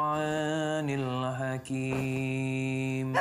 Qur'anil Hakim.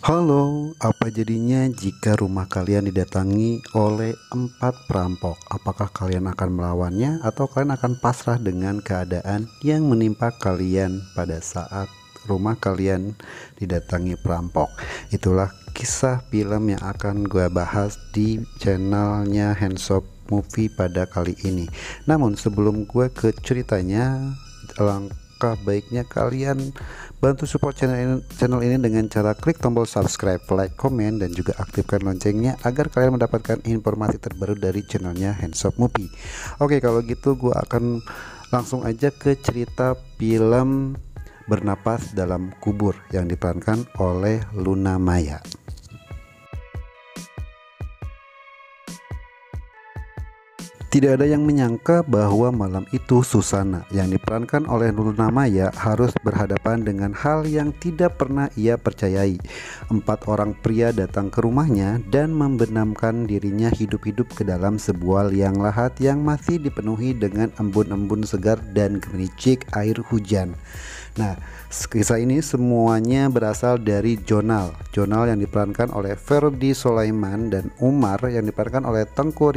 Halo, apa jadinya jika rumah kalian didatangi oleh 4 perampok? Apakah kalian akan melawannya atau kalian akan pasrah dengan keadaan yang menimpa kalian pada saat rumah kalian didatangi perampok? Itulah kisah film yang akan gue bahas di channelnya Handsop Movie pada kali ini. Namun sebelum gue ke ceritanya, alangkah baiknya kalian bantu support channel ini dengan cara klik tombol subscribe, like, komen, dan juga aktifkan loncengnya agar kalian mendapatkan informasi terbaru dari channelnya Handsop Movie. Oke, kalau gitu gue akan langsung aja ke cerita film Bernapas Dalam Kubur yang diperankan oleh Luna Maya. Tidak ada yang menyangka bahwa malam itu Susana yang diperankan oleh Luna Maya harus berhadapan dengan hal yang tidak pernah ia percayai. 4 orang pria datang ke rumahnya dan membenamkan dirinya hidup-hidup ke dalam sebuah liang lahat yang masih dipenuhi dengan embun-embun segar dan gemericik air hujan. Nah, kisah ini semuanya berasal dari Jonal yang diperankan oleh Ferdi Sulaiman dan Umar yang diperankan oleh Tengku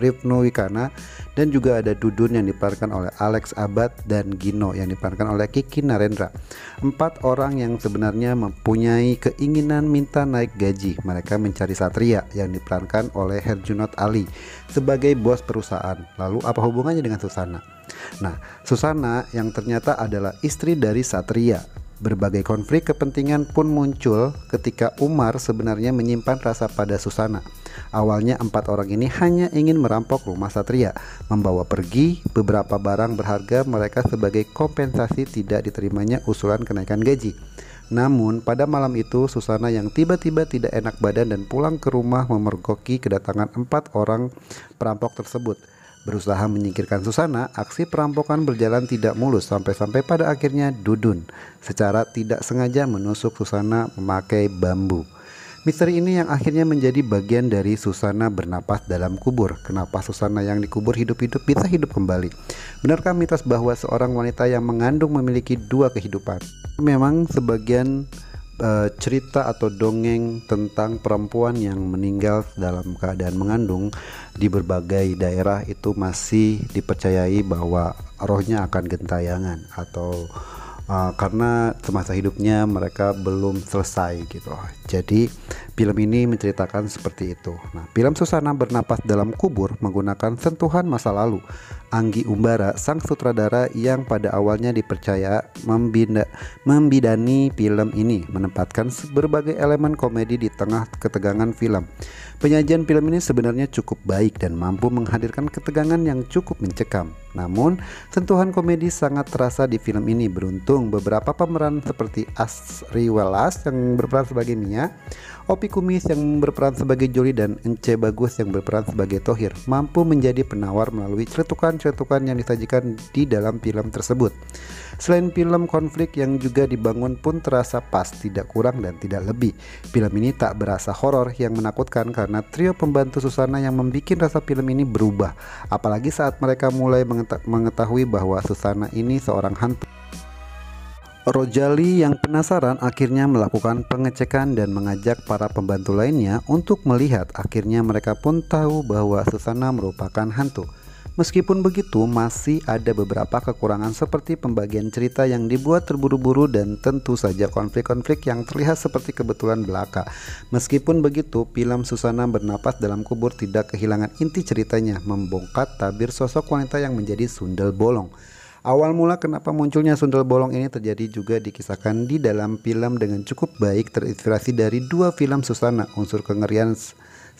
Rifnu Wikana, dan juga ada Dudun yang diperankan oleh Alex Abad dan Gino yang diperankan oleh Kiki Narendra. 4 orang yang sebenarnya mempunyai keinginan minta naik gaji. Mereka mencari Satria yang diperankan oleh Herjunot Ali sebagai bos perusahaan. Lalu apa hubungannya dengan Susana? Nah, Susana yang ternyata adalah istri dari Satria. Berbagai konflik kepentingan pun muncul ketika Umar sebenarnya menyimpan rasa pada Susana. Awalnya 4 orang ini hanya ingin merampok rumah Satria, membawa pergi beberapa barang berharga mereka sebagai kompensasi tidak diterimanya usulan kenaikan gaji. Namun pada malam itu Susana yang tiba-tiba tidak enak badan dan pulang ke rumah memergoki kedatangan 4 orang perampok tersebut. Berusaha menyingkirkan Susana, aksi perampokan berjalan tidak mulus sampai pada akhirnya Dudun secara tidak sengaja menusuk Susana memakai bambu. Misteri ini yang akhirnya menjadi bagian dari Susana Bernapas Dalam Kubur. Kenapa Susana yang dikubur hidup-hidup bisa hidup kembali? Benarkah mitos bahwa seorang wanita yang mengandung memiliki 2 kehidupan? Memang sebagian cerita atau dongeng tentang perempuan yang meninggal dalam keadaan mengandung di berbagai daerah itu masih dipercayai bahwa rohnya akan gentayangan atau karena semasa hidupnya mereka belum selesai gitu. Jadi film ini menceritakan seperti itu. Nah, film Susana Bernapas Dalam Kubur menggunakan sentuhan masa lalu. Anggi Umbara, sang sutradara yang pada awalnya dipercaya membidani film ini, menempatkan berbagai elemen komedi di tengah ketegangan film. Penyajian film ini sebenarnya cukup baik dan mampu menghadirkan ketegangan yang cukup mencekam. Namun, sentuhan komedi sangat terasa di film ini. Beruntung beberapa pemeran seperti Asri Welas yang berperan sebagai Mia, Opi Kumis yang berperan sebagai Joli, dan Ence Bagus yang berperan sebagai Thohir mampu menjadi penawar melalui cetukan-cetukan yang disajikan di dalam film tersebut. Selain film, konflik yang juga dibangun pun terasa pas, tidak kurang dan tidak lebih. Film ini tak berasa horor yang menakutkan karena trio pembantu Susana yang membuat rasa film ini berubah, apalagi saat mereka mulai mengetahui bahwa Susana ini seorang hantu. Rojali yang penasaran akhirnya melakukan pengecekan dan mengajak para pembantu lainnya untuk melihat. Akhirnya mereka pun tahu bahwa Susana merupakan hantu. Meskipun begitu, masih ada beberapa kekurangan seperti pembagian cerita yang dibuat terburu-buru dan tentu saja konflik-konflik yang terlihat seperti kebetulan belaka. Meskipun begitu, film Susana Bernapas Dalam Kubur tidak kehilangan inti ceritanya, membongkar tabir sosok wanita yang menjadi sundel bolong. Awal mula kenapa munculnya sundel bolong ini terjadi juga dikisahkan di dalam film dengan cukup baik, terinspirasi dari dua film Susana. Unsur kengerian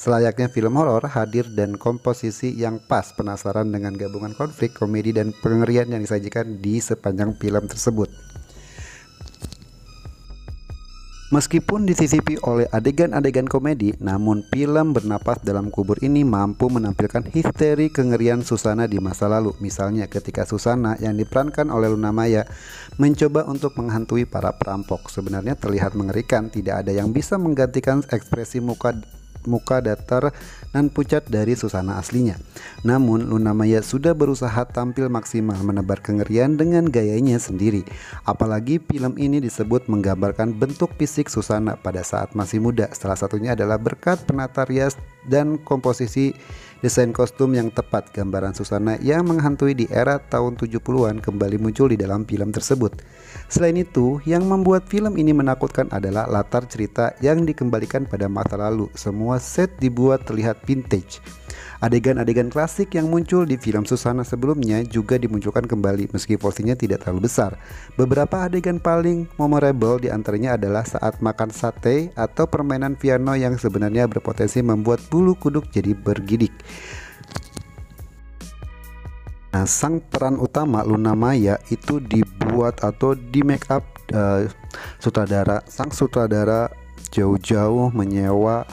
selayaknya film horor hadir dan komposisi yang pas, penasaran dengan gabungan konflik, komedi, dan pengerian yang disajikan di sepanjang film tersebut. Meskipun disisipi oleh adegan-adegan komedi, namun film Bernapas dalam Kubur ini mampu menampilkan histeri kengerian Susana di masa lalu. Misalnya ketika Susana yang diperankan oleh Luna Maya mencoba untuk menghantui para perampok. Sebenarnya terlihat mengerikan, tidak ada yang bisa menggantikan ekspresi muka datar dan pucat dari Susana aslinya. Namun Luna Maya sudah berusaha tampil maksimal menebar kengerian dengan gayanya sendiri. Apalagi film ini disebut menggambarkan bentuk fisik Susana pada saat masih muda. Salah satunya adalah berkat penata rias dan komposisi desain kostum yang tepat. Gambaran Susana yang menghantui di era tahun 70-an kembali muncul di dalam film tersebut. Selain itu, yang membuat film ini menakutkan adalah latar cerita yang dikembalikan pada masa lalu. Semua set dibuat terlihat vintage. Adegan-adegan klasik yang muncul di film Susana sebelumnya juga dimunculkan kembali meski porsinya tidak terlalu besar. Beberapa adegan paling memorable diantaranya adalah saat makan sate atau permainan piano yang sebenarnya berpotensi membuat bulu kuduk jadi bergidik. Nah, sang peran utama Luna Maya itu dibuat atau di make up sang sutradara jauh-jauh menyewa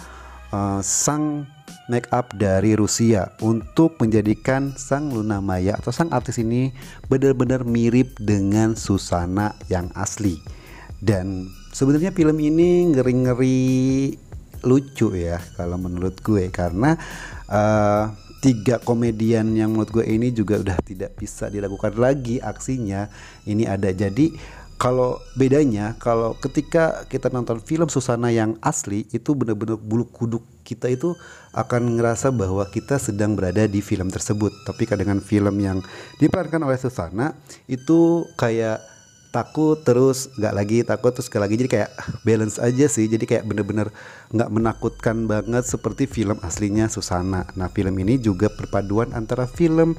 sang make up dari Rusia untuk menjadikan sang Luna Maya atau sang artis ini benar-benar mirip dengan Susana yang asli. Dan sebenarnya film ini ngeri-ngeri lucu ya kalau menurut gue, karena tiga komedian yang menurut gue ini juga udah tidak bisa dilakukan lagi aksinya. Ini ada, jadi kalau bedanya, kalau ketika kita nonton film Susana yang asli itu benar-benar bulu kuduk kita itu akan ngerasa bahwa kita sedang berada di film tersebut. Tapi dengan film yang diperankan oleh Susana itu kayak takut terus nggak lagi, takut terus nggak lagi, jadi kayak balance aja sih. Jadi kayak bener-bener nggak menakutkan banget seperti film aslinya Susana. Nah, film ini juga perpaduan antara film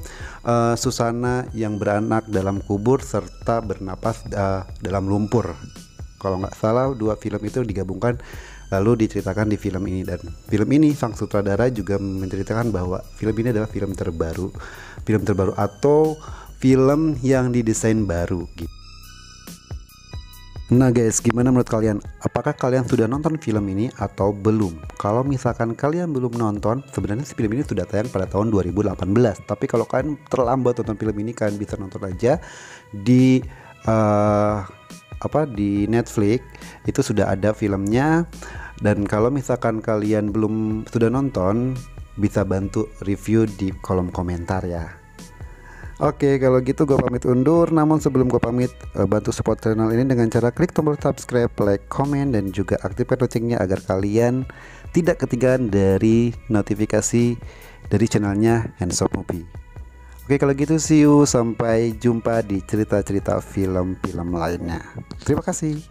Susana yang beranak dalam kubur serta Bernapas dalam lumpur. Kalau nggak salah dua film itu digabungkan lalu diceritakan di film ini. Dan film ini sang sutradara juga menceritakan bahwa film ini adalah film terbaru atau film yang didesain baru gitu. Nah guys, gimana menurut kalian? Apakah kalian sudah nonton film ini atau belum? Kalau misalkan kalian belum nonton, sebenarnya film ini sudah tayang pada tahun 2018. Tapi kalau kalian terlambat nonton film ini, kalian bisa nonton aja di di Netflix. Itu sudah ada filmnya. Dan kalau misalkan kalian belum sudah nonton, bisa bantu review di kolom komentar ya. Oke, kalau gitu gue pamit undur. Namun sebelum gue pamit, bantu support channel ini dengan cara klik tombol subscribe, like, komen, dan juga aktifkan loncengnya agar kalian tidak ketinggalan dari notifikasi dari channelnya Hands Up Movie. Oke, kalau gitu see you, sampai jumpa di cerita-cerita film-film lainnya. Terima kasih.